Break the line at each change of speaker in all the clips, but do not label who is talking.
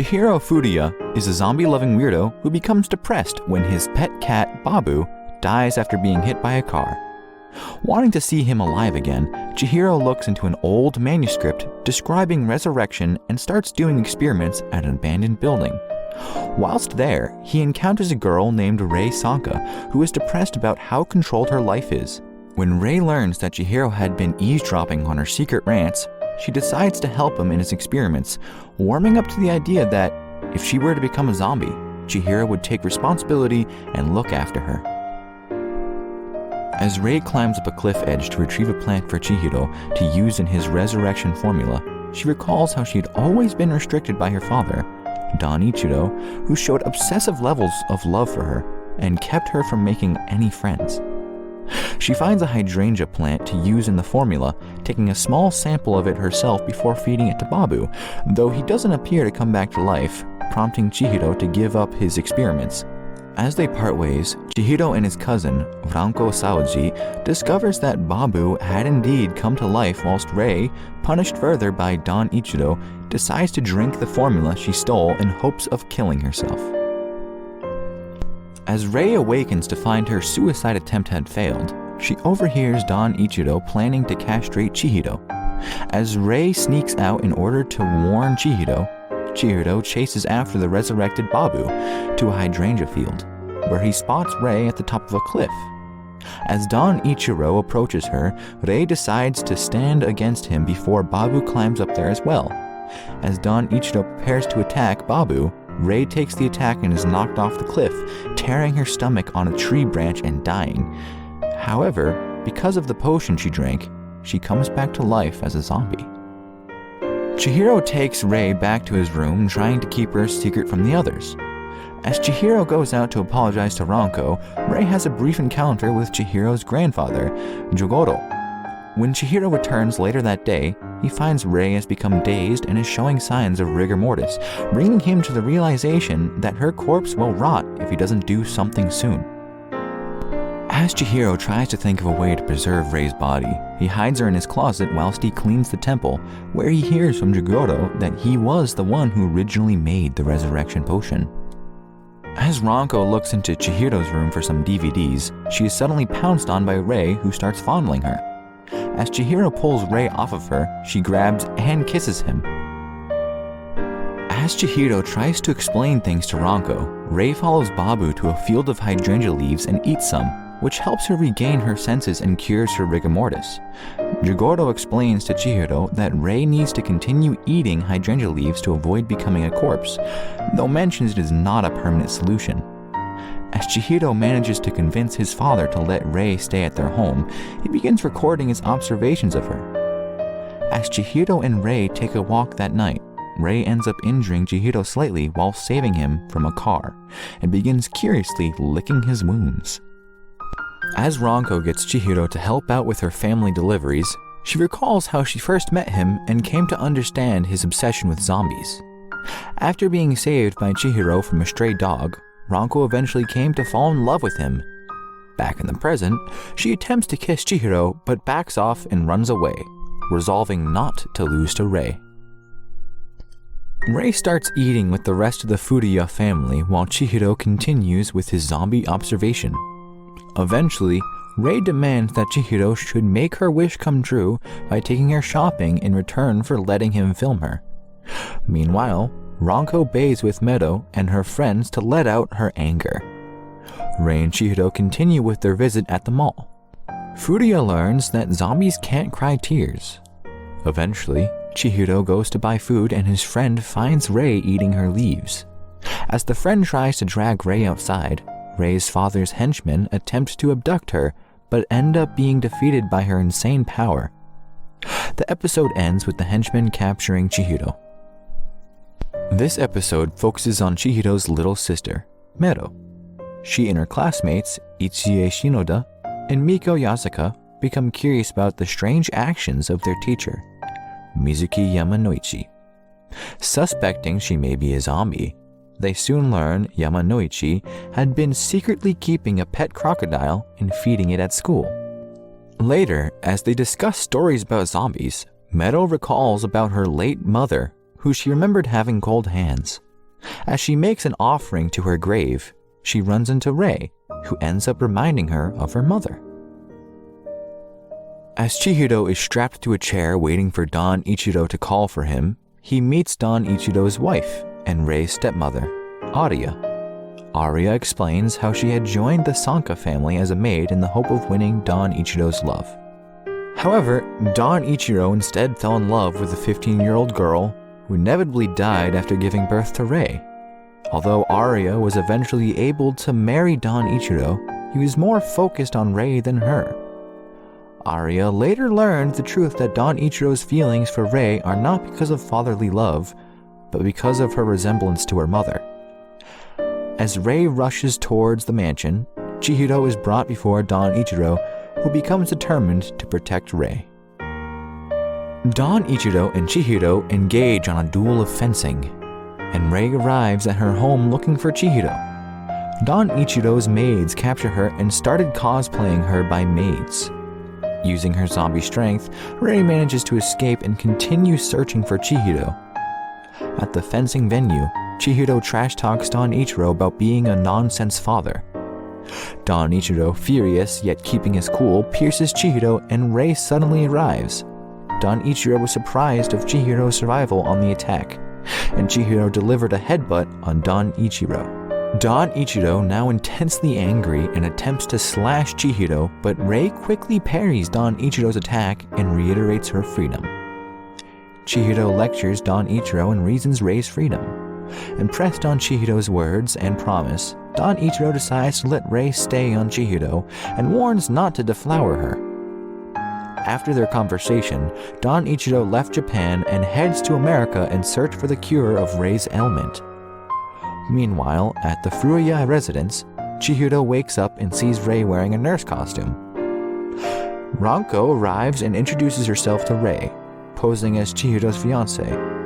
Chihiro Furuya is a zombie-loving weirdo who becomes depressed when his pet cat, Baabu, dies after being hit by a car. Wanting to see him alive again, Chihiro looks into an old manuscript describing resurrection and starts doing experiments at an abandoned building. Whilst there, he encounters a girl named Rea Sanka who is depressed about how controlled her life is. When Rea learns that Chihiro had been eavesdropping on her secret rants, she decides to help him in his experiments, warming up to the idea that if she were to become a zombie, Chihiro would take responsibility and look after her. As Rea climbs up a cliff edge to retrieve a plant for Chihiro to use in his resurrection formula, she recalls how she had always been restricted by her father, Don Ichiro, who showed obsessive levels of love for her and kept her from making any friends. She finds a hydrangea plant to use in the formula, taking a small sample of it herself before feeding it to Baabu, though he doesn't appear to come back to life, prompting Chihiro to give up his experiments. As they part ways, Chihiro and his cousin, Ranko Saoji, discovers that Baabu had indeed come to life whilst Rea, punished further by Don Ichiro, decides to drink the formula she stole in hopes of killing herself. As Rea awakens to find her suicide attempt had failed, she overhears Don Ichiro planning to castrate Chihiro. As Rea sneaks out in order to warn Chihiro chases after the resurrected Baabu to a hydrangea field, where he spots Rea at the top of a cliff. As Don Ichiro approaches her, Rea decides to stand against him before Baabu climbs up there as well. As Don Ichiro prepares to attack Baabu, Rea takes the attack and is knocked off the cliff, tearing her stomach on a tree branch and dying. However, because of the potion she drank, she comes back to life as a zombie. Chihiro takes Rea back to his room, trying to keep her secret from the others. As Chihiro goes out to apologize to Ranko, Rea has a brief encounter with Chihiro's grandfather, Jogoro. When Chihiro returns later that day, he finds Rea has become dazed and is showing signs of rigor mortis, bringing him to the realization that her corpse will rot if he doesn't do something soon. As Chihiro tries to think of a way to preserve Rea's body, he hides her in his closet whilst he cleans the temple, where he hears from Jogoro that he was the one who originally made the resurrection potion. As Ranko looks into Chihiro's room for some DVDs, she is suddenly pounced on by Rea, who starts fondling her. As Chihiro pulls Rea off of her, she grabs and kisses him. As Chihiro tries to explain things to Ranko, Rea follows Baabu to a field of hydrangea leaves and eats some, which helps her regain her senses and cures her rigor mortis. Jogoro explains to Chihiro that Rea needs to continue eating hydrangea leaves to avoid becoming a corpse, though mentions it is not a permanent solution. As Chihiro manages to convince his father to let Rea stay at their home, he begins recording his observations of her. As Chihiro and Rea take a walk that night, Rea ends up injuring Chihiro slightly while saving him from a car, and begins curiously licking his wounds. As Ranko gets Chihiro to help out with her family deliveries, she recalls how she first met him and came to understand his obsession with zombies. After being saved by Chihiro from a stray dog, Ranko eventually came to fall in love with him. Back in the present, she attempts to kiss Chihiro but backs off and runs away, resolving not to lose to Rea. Rea starts eating with the rest of the Furuya family while Chihiro continues with his zombie observation. Eventually, Rea demands that Chihiro should make her wish come true by taking her shopping in return for letting him film her. Meanwhile, Ranko bathes with Meadow and her friends to let out her anger. Rea and Chihiro continue with their visit at the mall. Furuya learns that zombies can't cry tears. Eventually, Chihiro goes to buy food and his friend finds Rea eating her leaves. As the friend tries to drag Rea outside, Rea's father's henchmen attempt to abduct her, but end up being defeated by her insane power. The episode ends with the henchmen capturing Chihiro. This episode focuses on Chihiro's little sister, Meadow. She and her classmates, Ichie Shinoda and Miko Yasuka, become curious about the strange actions of their teacher, Mizuki Yamanoichi. Suspecting she may be a zombie, they soon learn Yamanoichi had been secretly keeping a pet crocodile and feeding it at school. Later, as they discuss stories about zombies, Meadow recalls about her late mother, who she remembered having cold hands. As she makes an offering to her grave, she runs into Rea, who ends up reminding her of her mother. As Chihiro is strapped to a chair waiting for Don Ichiro to call for him, he meets Don Ichiro's wife and Rei's stepmother, Aria. Aria explains how she had joined the Sanka family as a maid in the hope of winning Don Ichiro's love. However, Don Ichiro instead fell in love with a 15-year-old girl who inevitably died after giving birth to Rea. Although Aria was eventually able to marry Don Ichiro, he was more focused on Rea than her. Aria later learned the truth that Don Ichiro's feelings for Rea are not because of fatherly love, but because of her resemblance to her mother. As Rea rushes towards the mansion, Chihiro is brought before Don Ichiro, who becomes determined to protect Rea. Don Ichiro and Chihiro engage on a duel of fencing, and Rea arrives at her home looking for Chihiro. Don Ichiro's maids capture her and started cosplaying her by maids. Using her zombie strength, Rea manages to escape and continue searching for Chihiro. At the fencing venue, Chihiro trash talks Don Ichiro about being a nonsense father. Don Ichiro, furious yet keeping his cool, pierces Chihiro and Rea suddenly arrives. Don Ichiro was surprised of Chihiro's survival on the attack, and Chihiro delivered a headbutt on Don Ichiro. Don Ichiro, now intensely angry, and attempts to slash Chihiro, but Rea quickly parries Don Ichiro's attack and reiterates her freedom. Chihiro lectures Don Ichiro and reasons Rei's freedom. Impressed on Chihiro's words and promise, Don Ichiro decides to let Rea stay on Chihiro and warns not to deflower her. After their conversation, Don Ichiro left Japan and heads to America in search for the cure of Rei's ailment. Meanwhile, at the Furuya residence, Chihiro wakes up and sees Rea wearing a nurse costume. Ranko arrives and introduces herself to Rea, posing as Chihiro's fiancée.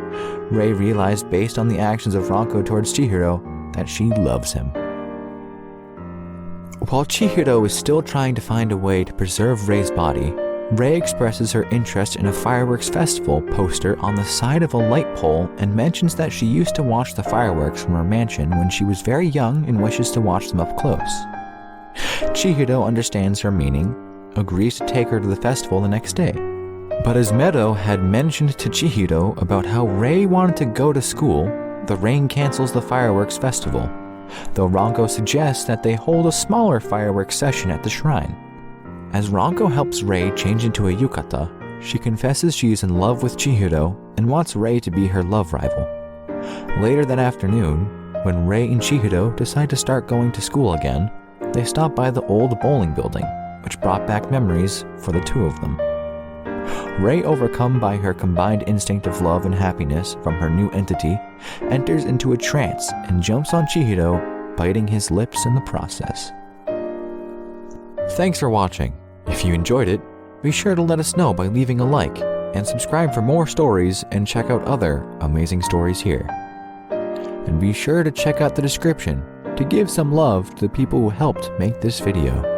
Rea realized based on the actions of Ranko towards Chihiro that she loves him. While Chihiro is still trying to find a way to preserve Rei's body, Rea expresses her interest in a fireworks festival poster on the side of a light pole and mentions that she used to watch the fireworks from her mansion when she was very young and wishes to watch them up close. Chihiro understands her meaning, agrees to take her to the festival the next day. But as Mero had mentioned to Chihiro about how Rea wanted to go to school, the rain cancels the fireworks festival, though Ranko suggests that they hold a smaller fireworks session at the shrine. As Ranko helps Rea change into a yukata, she confesses she is in love with Chihiro and wants Rea to be her love rival. Later that afternoon, when Rea and Chihiro decide to start going to school again, they stop by the old bowling building, which brought back memories for the two of them. Rea, overcome by her combined instinct of love and happiness from her new entity, enters into a trance and jumps on Chihiro, biting his lips in the process. Thanks for watching. If you enjoyed it, be sure to let us know by leaving a like and subscribe for more stories and check out other amazing stories here. And be sure to check out the description to give some love to the people who helped make this video.